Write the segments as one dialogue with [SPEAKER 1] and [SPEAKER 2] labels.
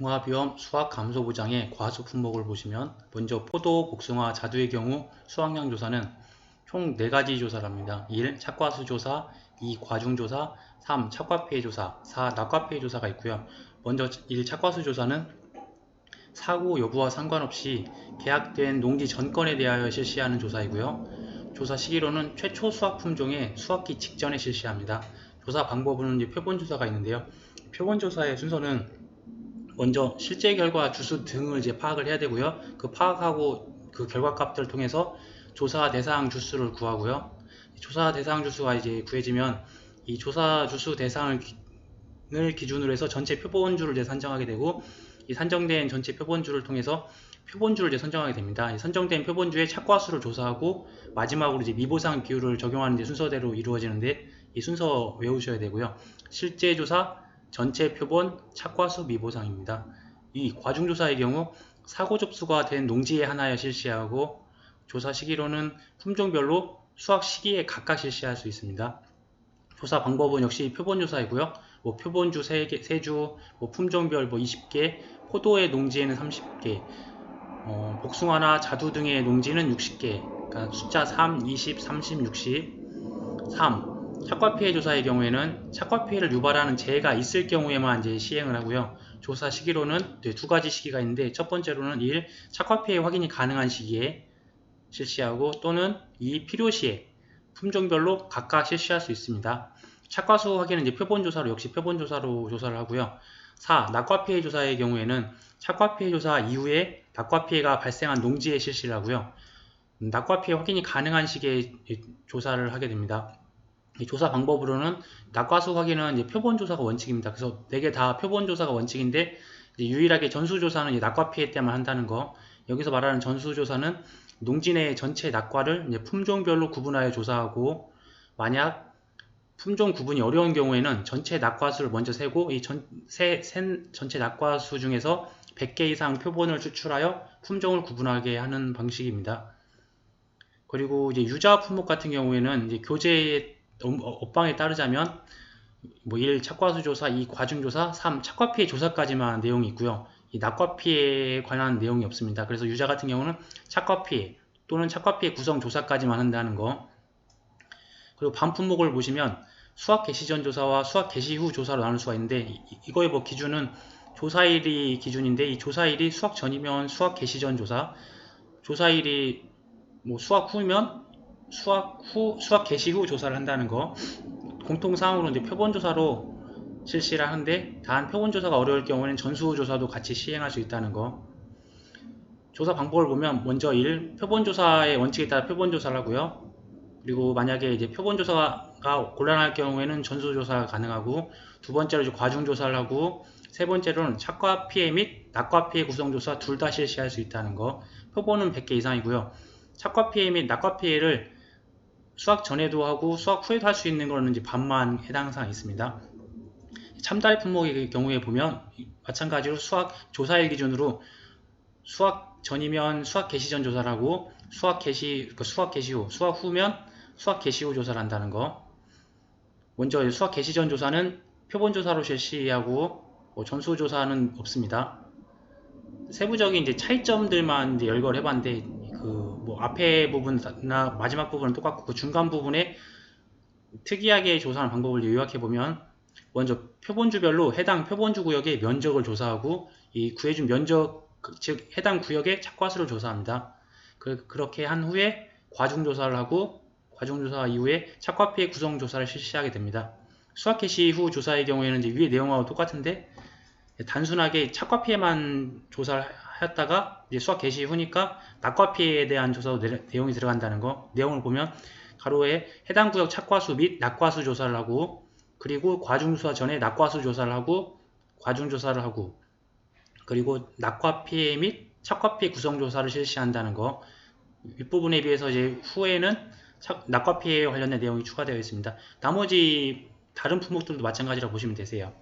[SPEAKER 1] 종합위험 수확감소부장의 과수 품목을 보시면 먼저 포도, 복숭아, 자두의 경우 수확량 조사는 총 4가지 조사를 합니다. 1. 착과수 조사, 2. 과중 조사, 3. 착과피해 조사, 4. 낙과피해 조사가 있고요. 먼저 1. 착과수 조사는 사고 여부와 상관없이 계약된 농지 전건에 대하여 실시하는 조사이고요. 조사 시기로는 최초 수확 품종의 수확기 직전에 실시합니다. 조사 방법은 표본 조사가 있는데요. 표본 조사의 순서는 먼저 실제 결과 주수 등을 파악을 해야 되고요. 그 파악하고 그 결과값들을 통해서 조사 대상 주수를 구하고요. 조사 대상 주수가 구해지면 이 조사 주수 대상을 기준으로 해서 전체 표본주를 산정하게 되고, 이 산정된 전체 표본주를 통해서 표본주를 선정하게 됩니다. 선정된 표본주의 착과수를 조사하고 마지막으로 미보상 비율을 적용하는 순서대로 이루어지는데, 이 순서 외우셔야 되고요. 실제 조사, 전체 표본, 착과수, 미보상입니다. 이 과중조사의 경우 사고 접수가 된 농지에 하나에 실시하고, 조사 시기로는 품종별로 수확 시기에 각각 실시할 수 있습니다. 조사 방법은 역시 표본조사이고요. 표본주 3주, 품종별 20개, 포도의 농지에는 30개, 복숭아나 자두 등의 농지는 60개, 그러니까 숫자 3, 20, 30, 60. 3. 착과피해 조사의 경우에는 착과피해를 유발하는 재해가 있을 경우에만 시행을 하고요. 조사 시기로는 2가지 시기가 있는데, 첫 번째로는 1. 착과피해 확인이 가능한 시기에 실시하고, 또는 2. 필요시에 품종별로 각각 실시할 수 있습니다. 착과수 확인은 표본조사로 역시 표본조사로 조사를 하고요. 4. 낙과피해 조사의 경우에는 착과피해 조사 이후에 낙과피해가 발생한 농지에 실시를 하고요. 낙과피해 확인이 가능한 시기에 조사를 하게 됩니다. 조사 방법으로는 낙과수 확인은 표본조사가 원칙입니다. 그래서 4개 다 표본조사가 원칙인데, 유일하게 전수조사는 낙과피해 때만 한다는 거. 여기서 말하는 전수조사는 농지 내 전체 낙과를 품종별로 구분하여 조사하고, 만약 품종 구분이 어려운 경우에는 전체 낙과수를 먼저 세고, 이 전체 낙과수 중에서 100개 이상 표본을 추출하여 품종을 구분하게 하는 방식입니다. 그리고 유자 품목 같은 경우에는 교재의 업방에 따르자면 1. 착과수 조사, 2. 과중 조사, 3. 착과피해 조사까지만 내용이 있고요. 이 낙과피해에 관한 내용이 없습니다. 그래서 유자 같은 경우는 착과피해 또는 착과피해 구성 조사까지만 한다는 거. 그리고 반품목을 보시면 수확 개시 전 조사와 수확 개시 후 조사로 나눌 수가 있는데, 이거의 기준은 조사일이 기준인데, 이 조사일이 수확 전이면 수확 개시 전 조사, 조사일이 수확 후면 수확 개시 후 조사를 한다는 거. 공통사항으로 표본조사로 실시를 하는데, 단 표본조사가 어려울 경우에는 전수조사도 같이 시행할 수 있다는 거. 조사 방법을 보면 먼저 1. 표본조사의 원칙에 따라 표본조사를 하고요. 그리고 만약에 표본조사가 곤란할 경우에는 전수조사가 가능하고, 두 번째로 과중조사를 하고, 세 번째로는 착과피해 및 낙과피해 구성조사 둘 다 실시할 수 있다는 거. 표본은 100개 이상이고요. 착과피해 및 낙과피해를 수확 전에도 하고 수확 후에도 할 수 있는 거는 반만 해당 사항이 있습니다. 참다리 품목의 경우에 보면 마찬가지로 수확 조사일 기준으로 수확 전이면 수확 개시 전 조사를 하고, 수확 개시 후, 수확 후면 수확 개시 후 조사를 한다는 거. 먼저 수확 개시 전 조사는 표본 조사로 실시하고, 전수 조사는 없습니다. 세부적인 차이점들만 열거를 해봤는데, 앞에 부분이나 마지막 부분은 똑같고, 그 중간 부분에 특이하게 조사하는 방법을 요약해보면, 먼저 표본주별로 해당 표본주 구역의 면적을 조사하고, 이 구해준 면적, 즉 해당 구역의 착과수를 조사합니다. 그렇게 한 후에 과중조사를 하고, 과중조사 이후에 착과피해 구성조사를 실시하게 됩니다. 수확 개시 후 조사의 경우에는 위의 내용하고 똑같은데, 단순하게 착과피해만 조사를 했다가 수확 개시 후니까 낙과피해에 대한 조사도 내용이 들어간다는 거. 내용을 보면 가로에 해당 구역 착과수 및 낙과수 조사를 하고, 그리고 과중조사 전에 낙과수 조사를 하고, 과중조사를 하고, 그리고 낙과피해 및 착과피해 구성조사를 실시한다는 거. 윗부분에 비해서 후에는 낙과피해에 관련된 내용이 추가되어 있습니다. 나머지 다른 품목들도 마찬가지라고 보시면 되세요.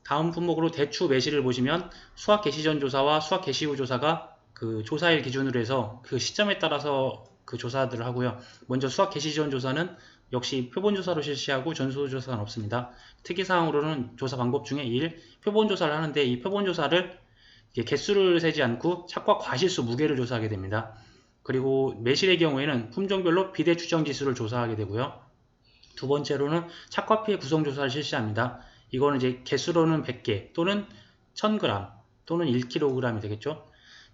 [SPEAKER 1] 다음 품목으로 대추 매실을 보시면 수확 개시 전 조사와 수확 개시 후 조사가 그 조사일 기준으로 해서 그 시점에 따라서 그 조사들을 하고요. 먼저 수확 개시 전 조사는 역시 표본조사로 실시하고 전수조사는 없습니다. 특이사항으로는 조사 방법 중에 1. 표본조사를 하는데 이 표본조사를 개수를 세지 않고 착과 과실수 무게를 조사하게 됩니다. 그리고 매실의 경우에는 품종별로 비대 추정 지수를 조사하게 되고요. 두 번째로는 착과 피해 구성 조사를 실시합니다. 이거는 이제 개수로는 100개 또는 1000g 또는 1kg이 되겠죠.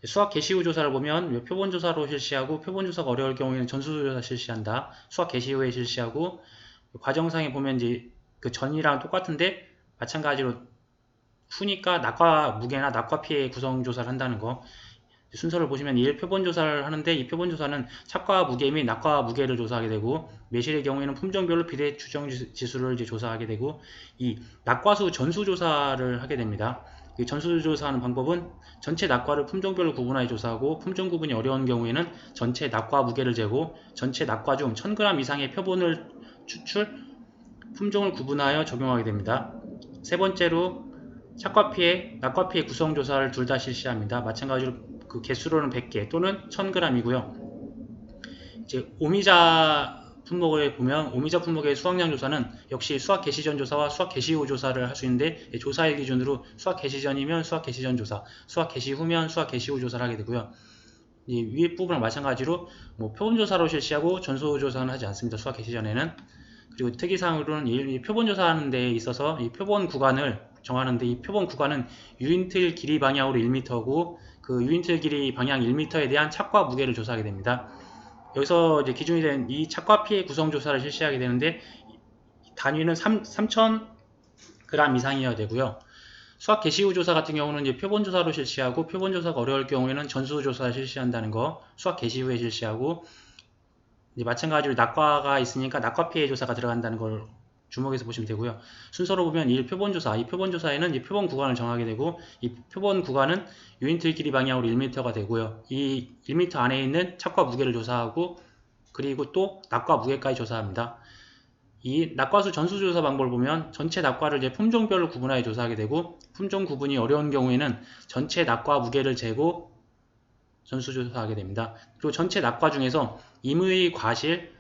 [SPEAKER 1] 수학 개시 후 조사를 보면 표본 조사로 실시하고 표본 조사가 어려울 경우에는 전수 조사 실시한다. 수학 개시 후에 실시하고 과정상에 보면 이제 그 전이랑 똑같은데 마찬가지로 후니까 낙과 무게나 낙과 피해 구성 조사를 한다는 거. 순서를 보시면 1. 표본 조사를 하는데 이 표본 조사는 착과 무게 및 낙과 무게를 조사하게 되고 매실의 경우에는 품종별로 비례 추정 지수를 이제 조사하게 되고 2. 낙과수 전수 조사를 하게 됩니다. 이 전수 조사하는 방법은 전체 낙과를 품종별로 구분하여 조사하고 품종 구분이 어려운 경우에는 전체 낙과 무게를 재고 전체 낙과 중 1000g 이상의 표본을 추출 품종을 구분하여 적용하게 됩니다. 세 번째로 착과 피해, 낙과 피해 구성 조사를 둘 다 실시합니다. 마찬가지로 그 개수로는 100개 또는 1000g이고요. 이제 오미자 품목에 보면 오미자 품목의 수확량 조사는 역시 수확 개시 전 조사와 수확 개시 후 조사를 할 수 있는데 조사일 기준으로 수확 개시 전이면 수확 개시 전 조사, 수확 개시 후면 수확 개시 후 조사를 하게 되고요. 이 위에 부분은 마찬가지로 표본 조사로 실시하고 전수 조사는 하지 않습니다. 수확 개시 전에는. 그리고 특이사항으로는 이 표본 조사하는 데 있어서 이 표본 구간을 정하는데 이 표본 구간은 유인틀 길이 방향으로 1m고 그 유인틀 길이 방향 1m에 대한 착과 무게를 조사하게 됩니다. 여기서 이제 기준이 된 이 착과 피해 구성 조사를 실시하게 되는데 단위는 3000g 이상이어야 되고요. 수학 개시 후 조사 같은 경우는 이제 표본 조사로 실시하고 표본 조사가 어려울 경우에는 전수 조사를 실시한다는 거 수학 개시 후에 실시하고 이제 마찬가지로 낙과가 있으니까 낙과 피해 조사가 들어간다는 걸 주목해서 보시면 되고요. 순서로 보면 1. 표본조사. 이 표본조사에는 이 표본 구간을 정하게 되고 이 표본 구간은 유인틀 길이 방향으로 1m가 되고요. 이 1m 안에 있는 착과 무게를 조사하고 그리고 또 낙과 무게까지 조사합니다. 이 낙과수 전수조사 방법을 보면 전체 낙과를 이제 품종별로 구분하여 조사하게 되고 품종 구분이 어려운 경우에는 전체 낙과 무게를 재고 전수조사하게 됩니다. 그리고 전체 낙과 중에서 임의 과실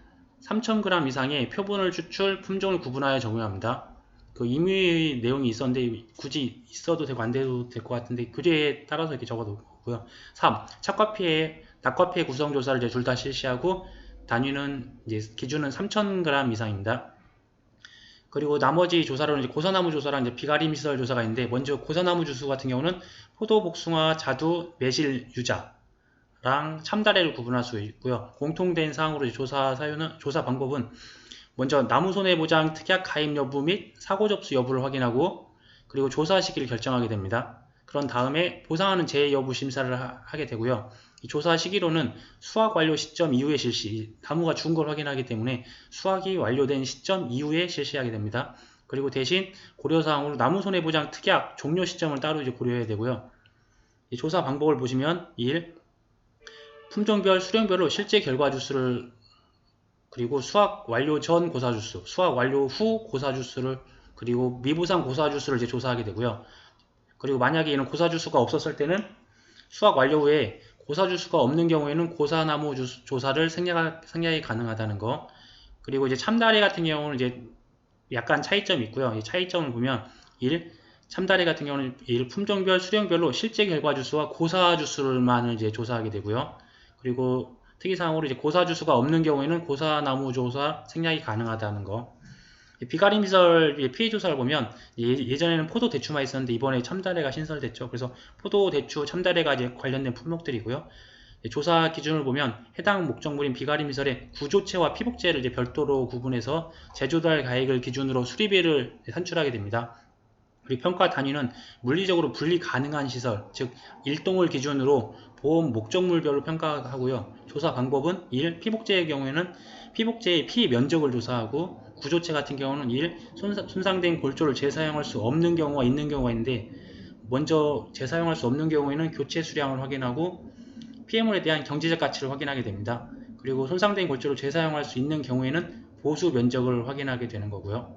[SPEAKER 1] 3000g 이상의 표본을 추출 품종을 구분하여 적용합니다. 그 임의 내용이 있었는데 굳이 있어도 되고 안 돼도 될 것 같은데 교재에 따라서 이렇게 적어놓고요. 3. 착과 피해, 낙과 피해 구성 조사를 이제 둘 다 실시하고 단위는 이제 기준은 3000g 이상입니다. 그리고 나머지 조사로는 이제 고사나무 조사랑 이제 비가림 시설 조사가 있는데 먼저 고사나무 주수 같은 경우는 포도, 복숭아, 자두, 매실, 유자 랑 참다래를 구분할 수 있고요. 공통된 사항으로 조사 방법은 먼저 나무 손해보장 특약 가입 여부 및 사고 접수 여부를 확인하고 그리고 조사 시기를 결정하게 됩니다. 그런 다음에 보상하는 재해 여부 심사를 하게 되고요. 이 조사 시기로는 수확 완료 시점 이후에 실시, 나무가 죽은 걸 확인하기 때문에 수확이 완료된 시점 이후에 실시하게 됩니다. 그리고 대신 고려사항으로 나무 손해보장 특약 종료 시점을 따로 이제 고려해야 되고요. 이 조사 방법을 보시면 1. 품종별, 수령별로 실제 결과 주수를 그리고 수확 완료 전 고사 주수, 수확 완료 후 고사 주수를 그리고 미보상 고사 주수를 이제 조사하게 되고요. 그리고 만약에 이런 고사 주수가 없었을 때는 수확 완료 후에 고사 주수가 없는 경우에는 고사나무 조사를 생략이 가능하다는 거. 그리고 이제 참다래 같은 경우는 이제 약간 차이점이 있고요. 이 차이점을 보면 1. 참다래 같은 경우는 1. 품종별, 수령별로 실제 결과 주수와 고사 주수를만 이제 조사하게 되고요. 그리고 특이사항으로 이제 고사 주수가 없는 경우에는 고사나무 조사 생략이 가능하다는 거. 비가림시설 피해 조사를 보면 예전에는 포도 대추만 있었는데 이번에 참다래가 신설됐죠. 그래서 포도 대추 참다래가 이제 관련된 품목들이고요. 조사 기준을 보면 해당 목적물인 비가림시설의 구조체와 피복제를 이제 별도로 구분해서 제조달 가액을 기준으로 수리비를 산출하게 됩니다. 그리고 평가 단위는 물리적으로 분리 가능한 시설, 즉 일동을 기준으로 보험 목적물별로 평가하고요. 조사 방법은 1. 피복제의 경우에는 피복제의 피 면적을 조사하고 구조체 같은 경우는 1. 손상된 골조를 재사용할 수 없는 경우가 있는 경우가 있는데 먼저 재사용할 수 없는 경우에는 교체 수량을 확인하고 피해물에 대한 경제적 가치를 확인하게 됩니다. 그리고 손상된 골조를 재사용할 수 있는 경우에는 보수 면적을 확인하게 되는 거고요.